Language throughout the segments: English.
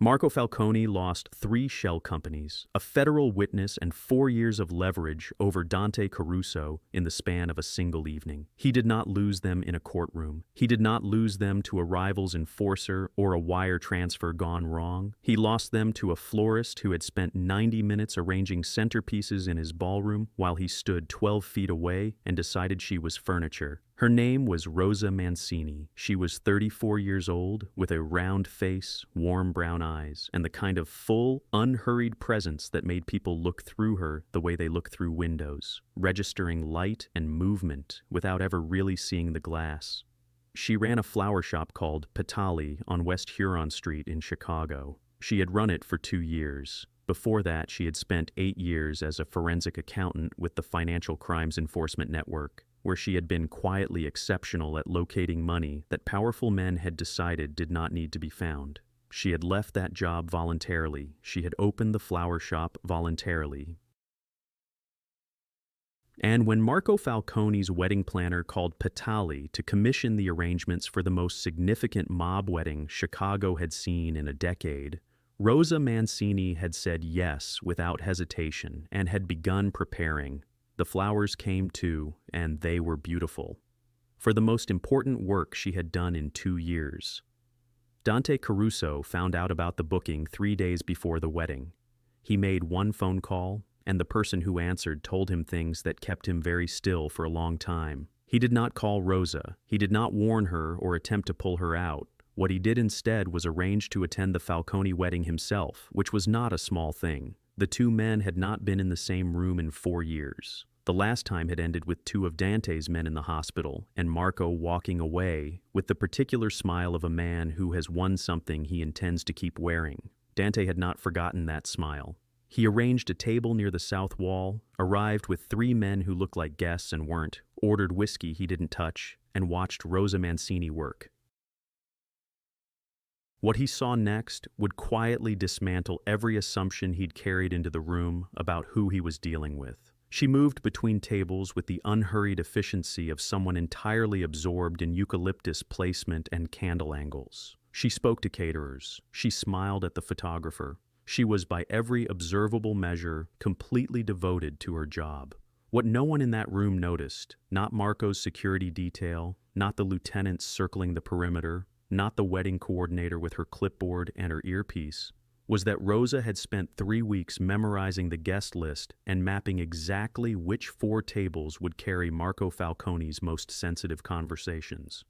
Marco Falcone lost 3 shell companies, a federal witness, and 4 years of leverage over Dante Caruso in the span of a single evening. He did not lose them in a courtroom. He did not lose them to a rival's enforcer or a wire transfer gone wrong. He lost them to a florist who had spent 90 minutes arranging centerpieces in his ballroom while he stood 12 feet away and decided she was furniture. Her name was Rosa Mancini. She was 34 years old, with a round face, warm brown eyes, and the kind of full, unhurried presence that made people look through her the way they look through windows, registering light and movement without ever really seeing the glass. She ran a flower shop called Petali on West Huron Street in Chicago. She had run it for 2 years. Before that, she had spent 8 years as a forensic accountant with the Financial Crimes Enforcement Network, where she had been quietly exceptional at locating money that powerful men had decided did not need to be found. She had left that job voluntarily. She had opened the flower shop voluntarily. And when Marco Falcone's wedding planner called Petali to commission the arrangements for the most significant mob wedding Chicago had seen in a decade, Rosa Mancini had said yes without hesitation and had begun preparing. The flowers came too, and they were beautiful. For the most important work she had done in 2 years. Dante Caruso found out about the booking 3 days before the wedding. He made one phone call, and the person who answered told him things that kept him very still for a long time. He did not call Rosa. He did not warn her or attempt to pull her out. What he did instead was arrange to attend the Falcone wedding himself, which was not a small thing. The 2 men had not been in the same room in 4 years. The last time had ended with 2 of Dante's men in the hospital, and Marco walking away with the particular smile of a man who has won something he intends to keep wearing. Dante had not forgotten that smile. He arranged a table near the south wall, arrived with 3 men who looked like guests and weren't, ordered whiskey he didn't touch, and watched Rosa Mancini work. What he saw next would quietly dismantle every assumption he'd carried into the room about who he was dealing with. She moved between tables with the unhurried efficiency of someone entirely absorbed in eucalyptus placement and candle angles. She spoke to caterers. She smiled at the photographer. She was, by every observable measure, completely devoted to her job. What no one in that room noticed, not Marco's security detail, not the lieutenants circling the perimeter, not the wedding coordinator with her clipboard and her earpiece, was that Rosa had spent 3 weeks memorizing the guest list and mapping exactly which 4 tables would carry Marco Falcone's most sensitive conversations.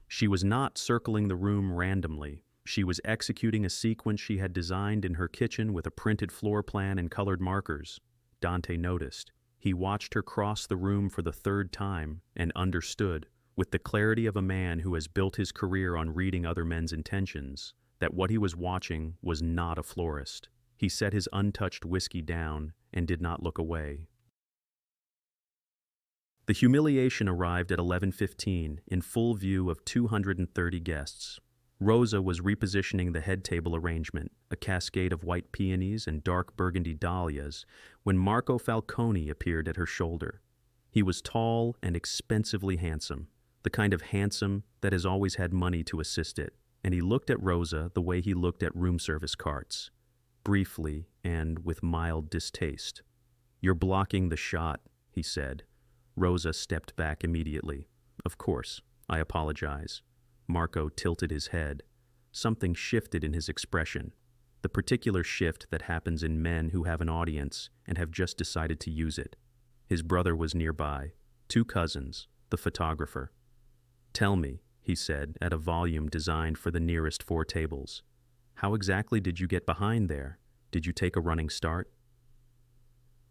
She was not circling the room randomly. She was executing a sequence she had designed in her kitchen with a printed floor plan and colored markers. Dante noticed. He watched her cross the room for the 3rd time and understood, with the clarity of a man who has built his career on reading other men's intentions, that what he was watching was not a florist. He set his untouched whiskey down and did not look away. The humiliation arrived at 11:15 in full view of 230 guests. Rosa was repositioning the head table arrangement, a cascade of white peonies and dark burgundy dahlias, when Marco Falcone appeared at her shoulder. He was tall and expensively handsome, the kind of handsome that has always had money to assist it. And he looked at Rosa the way he looked at room service carts, briefly and with mild distaste. "You're blocking the shot," he said. Rosa stepped back immediately. "Of course, I apologize." Marco tilted his head. Something shifted in his expression, the particular shift that happens in men who have an audience and have just decided to use it. His brother was nearby, 2 cousins, the photographer. "Tell me," he said at a volume designed for the nearest 4 tables. "How exactly did you get behind there? Did you take a running start?"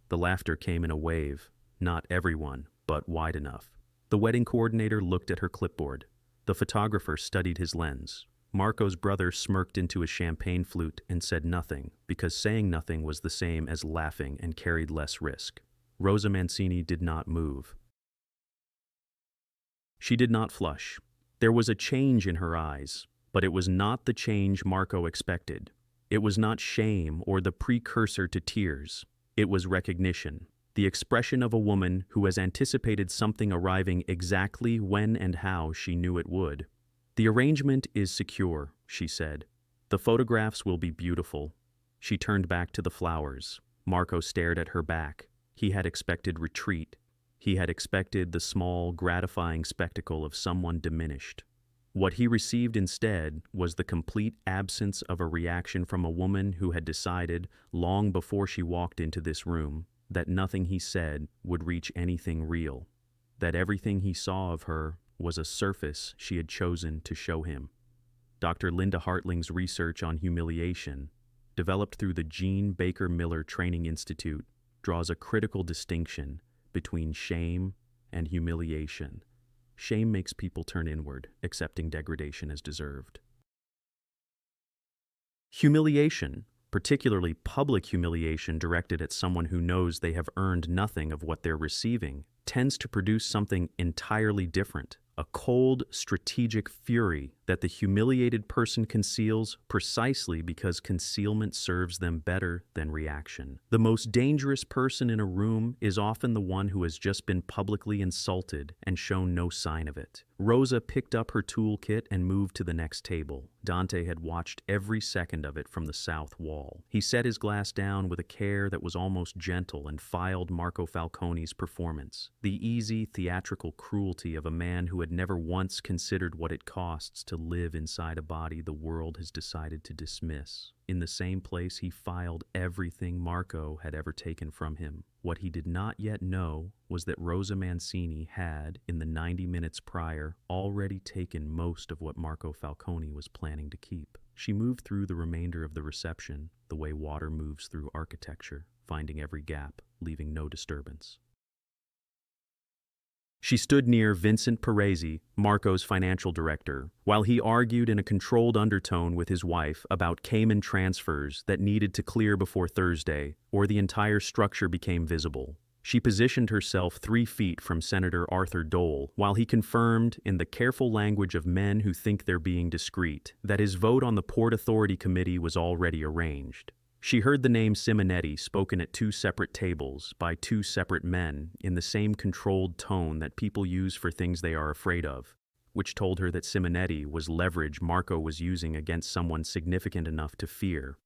The laughter came in a wave, not everyone, but wide enough. The wedding coordinator looked at her clipboard. The photographer studied his lens. Marco's brother smirked into his champagne flute and said nothing, because saying nothing was the same as laughing and carried less risk. Rosa Mancini did not move. She did not flush. There was a change in her eyes, but it was not the change Marco expected. It was not shame or the precursor to tears. It was recognition, the expression of a woman who has anticipated something arriving exactly when and how she knew it would. "The arrangement is secure," she said. The photographs will be beautiful. She turned back to the flowers. Marco stared at her back. He had expected retreat. He had expected the small, gratifying spectacle of someone diminished. What he received instead was the complete absence of a reaction from a woman who had decided, long before she walked into this room, that nothing he said would reach anything real, that everything he saw of her was a surface she had chosen to show him. Dr. Linda Hartling's research on humiliation, developed through the Jean Baker Miller Training Institute, draws a critical distinction between shame and humiliation. Shame makes people turn inward, accepting degradation as deserved. Humiliation, particularly public humiliation directed at someone who knows they have earned nothing of what they're receiving, tends to produce something entirely different, a cold, strategic fury that the humiliated person conceals precisely because concealment serves them better than reaction. The most dangerous person in a room is often the one who has just been publicly insulted and shown no sign of it. Rosa picked up her toolkit and moved to the next table. Dante had watched every second of it from the south wall. He set his glass down with a care that was almost gentle and filed Marco Falcone's performance. The easy, theatrical cruelty of a man who had never once considered what it costs to live inside a body the world has decided to dismiss. In the same place he filed everything Marco had ever taken from him. What he did not yet know was that Rosa Mancini had, in the 90 minutes prior, already taken most of what Marco Falcone was planning to keep. She moved through the remainder of the reception, the way water moves through architecture, finding every gap, leaving no disturbance. She stood near Vincent Paresi, Marco's financial director, while he argued in a controlled undertone with his wife about Cayman transfers that needed to clear before Thursday, or the entire structure became visible. She positioned herself 3 feet from Senator Arthur Dole, while he confirmed, in the careful language of men who think they're being discreet, that his vote on the Port Authority Committee was already arranged. She heard the name Simonetti spoken at 2 separate tables by 2 separate men in the same controlled tone that people use for things they are afraid of, which told her that Simonetti was leverage Marco was using against someone significant enough to fear.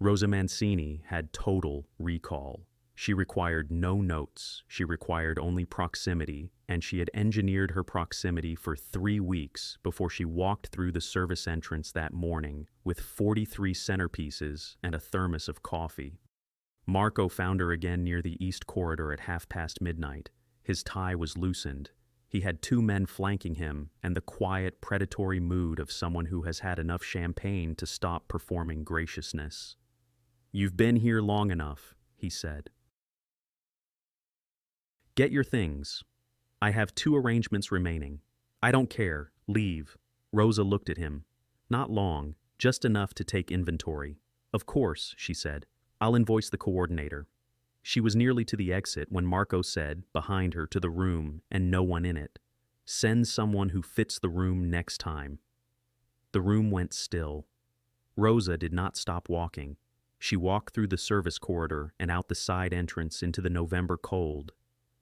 Rosa Mancini had total recall. She required no notes, she required only proximity, and she had engineered her proximity for 3 weeks before she walked through the service entrance that morning with 43 centerpieces and a thermos of coffee. Marco found her again near the east corridor at midnight. His tie was loosened. He had 2 men flanking him and the quiet, predatory mood of someone who has had enough champagne to stop performing graciousness. "You've been here long enough," he said. "Get your things. I have 2 arrangements remaining. I don't care. Leave." Rosa looked at him. Not long, just enough to take inventory. "Of course," she said. "I'll invoice the coordinator." She was nearly to the exit when Marco said, behind her, to the room and no one in it, "Send someone who fits the room next time." The room went still. Rosa did not stop walking. She walked through the service corridor and out the side entrance into the November cold,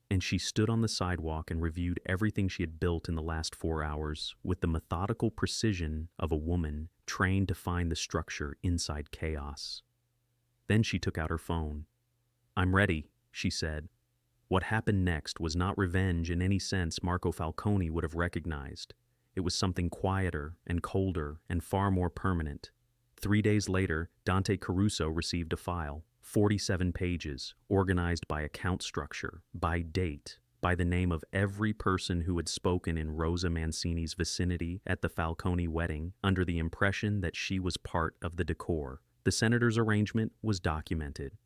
and she stood on the sidewalk and reviewed everything she had built in the last 4 hours with the methodical precision of a woman trained to find the structure inside chaos. Then she took out her phone. "I'm ready," she said. What happened next was not revenge in any sense Marco Falcone would have recognized. It was something quieter and colder and far more permanent. 3 days later, Dante Caruso received a file. 47 pages, organized by account structure, by date, by the name of every person who had spoken in Rosa Mancini's vicinity at the Falcone wedding, under the impression that she was part of the decor. The senator's arrangement was documented.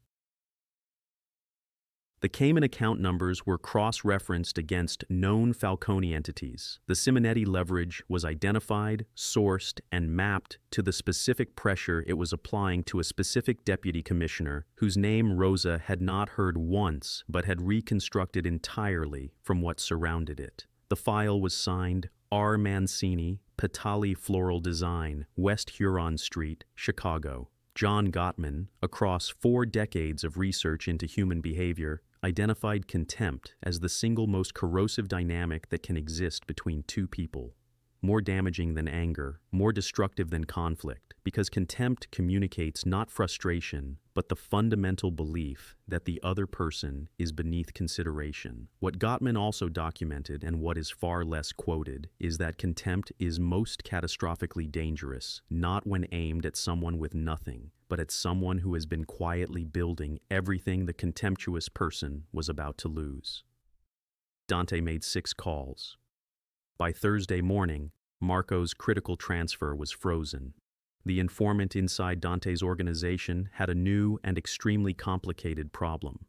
The Cayman account numbers were cross-referenced against known Falcone entities. The Simonetti leverage was identified, sourced, and mapped to the specific pressure it was applying to a specific deputy commissioner whose name Rosa had not heard once but had reconstructed entirely from what surrounded it. The file was signed R. Mancini, Patali Floral Design, West Huron Street, Chicago. John Gottman, across 4 decades of research into human behavior, identified contempt as the single most corrosive dynamic that can exist between 2 people. More damaging than anger, more destructive than conflict, because contempt communicates not frustration, but the fundamental belief that the other person is beneath consideration. What Gottman also documented, and what is far less quoted, is that contempt is most catastrophically dangerous, not when aimed at someone with nothing, but at someone who has been quietly building everything the contemptuous person was about to lose. Dante made 6 calls. By Thursday morning, Marco's critical transfer was frozen. The informant inside Dante's organization had a new and extremely complicated problem.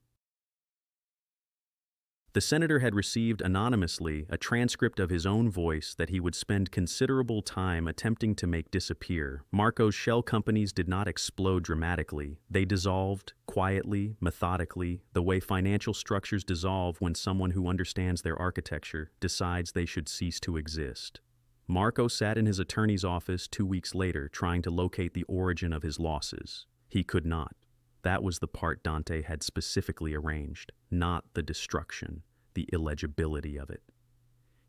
The senator had received anonymously a transcript of his own voice that he would spend considerable time attempting to make disappear. Marco's shell companies did not explode dramatically. They dissolved, quietly, methodically, the way financial structures dissolve when someone who understands their architecture decides they should cease to exist. Marco sat in his attorney's office 2 weeks later trying to locate the origin of his losses. He could not. That was the part Dante had specifically arranged, not the destruction, the illegibility of it.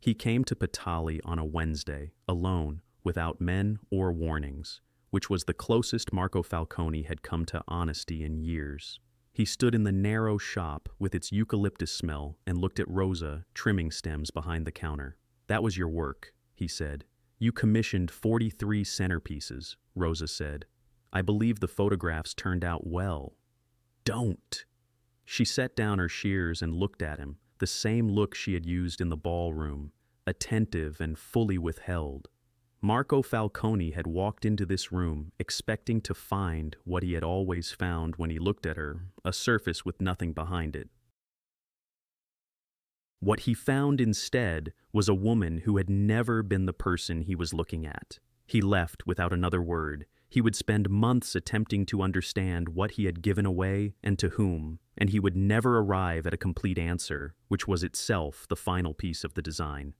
He came to Patali on a Wednesday, alone, without men or warnings, which was the closest Marco Falcone had come to honesty in years. He stood in the narrow shop with its eucalyptus smell and looked at Rosa trimming stems behind the counter. "That was your work," he said. "You commissioned 43 centerpieces," Rosa said. "I believe the photographs turned out well." "Don't!" She set down her shears and looked at him, the same look she had used in the ballroom, attentive and fully withheld. Marco Falcone had walked into this room expecting to find what he had always found when he looked at her, a surface with nothing behind it. What he found instead was a woman who had never been the person he was looking at. He left without another word. He would spend months attempting to understand what he had given away and to whom, and he would never arrive at a complete answer, which was itself the final piece of the design.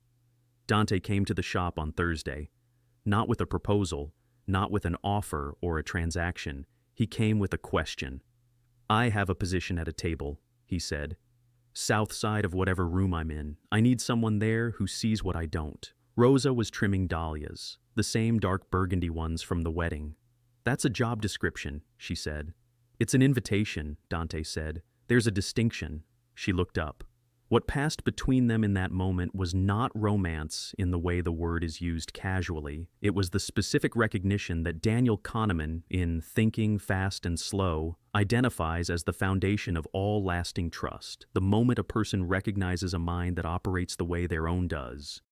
Dante came to the shop on Thursday. Not with a proposal, not with an offer or a transaction. He came with a question. "I have a position at a table," he said. "South side of whatever room I'm in. I need someone there who sees what I don't." Rosa was trimming dahlias, the same dark burgundy ones from the wedding. "That's a job description," she said. "It's an invitation," Dante said. "There's a distinction." She looked up. What passed between them in that moment was not romance in the way the word is used casually. It was the specific recognition that Daniel Kahneman, in Thinking Fast and Slow, identifies as the foundation of all lasting trust, the moment a person recognizes a mind that operates the way their own does.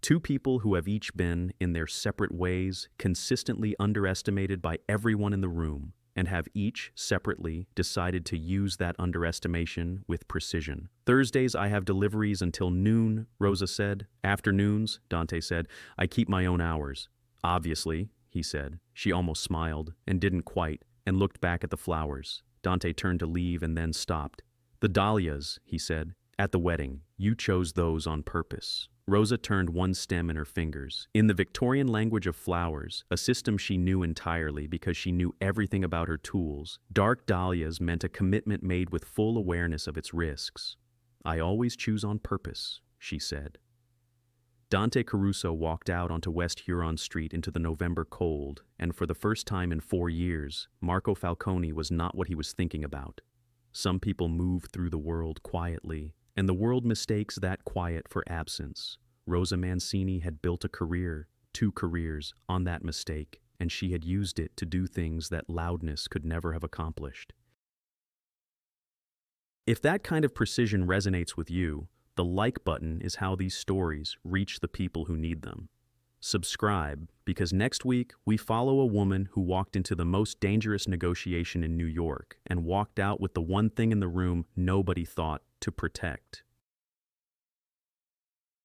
Two people who have each been, in their separate ways, consistently underestimated by everyone in the room, and have each, separately, decided to use that underestimation with precision. "Thursdays I have deliveries until noon," Rosa said. "Afternoons," Dante said, "I keep my own hours." "Obviously," he said. She almost smiled, and didn't quite, and looked back at the flowers. Dante turned to leave and then stopped. "The dahlias," he said, "at the wedding. You chose those on purpose." Rosa turned one stem in her fingers. In the Victorian language of flowers, a system she knew entirely because she knew everything about her tools, dark dahlias meant a commitment made with full awareness of its risks. "I always choose on purpose," she said. Dante Caruso walked out onto West Huron Street into the November cold, and for the first time in 4 years, Marco Falcone was not what he was thinking about. Some people move through the world quietly, and the world mistakes that quiet for absence. Rosa Mancini had built a career, 2 careers, on that mistake, and she had used it to do things that loudness could never have accomplished. If that kind of precision resonates with you, the like button is how these stories reach the people who need them. Subscribe, because next week we follow a woman who walked into the most dangerous negotiation in New York and walked out with the one thing in the room nobody thought to protect.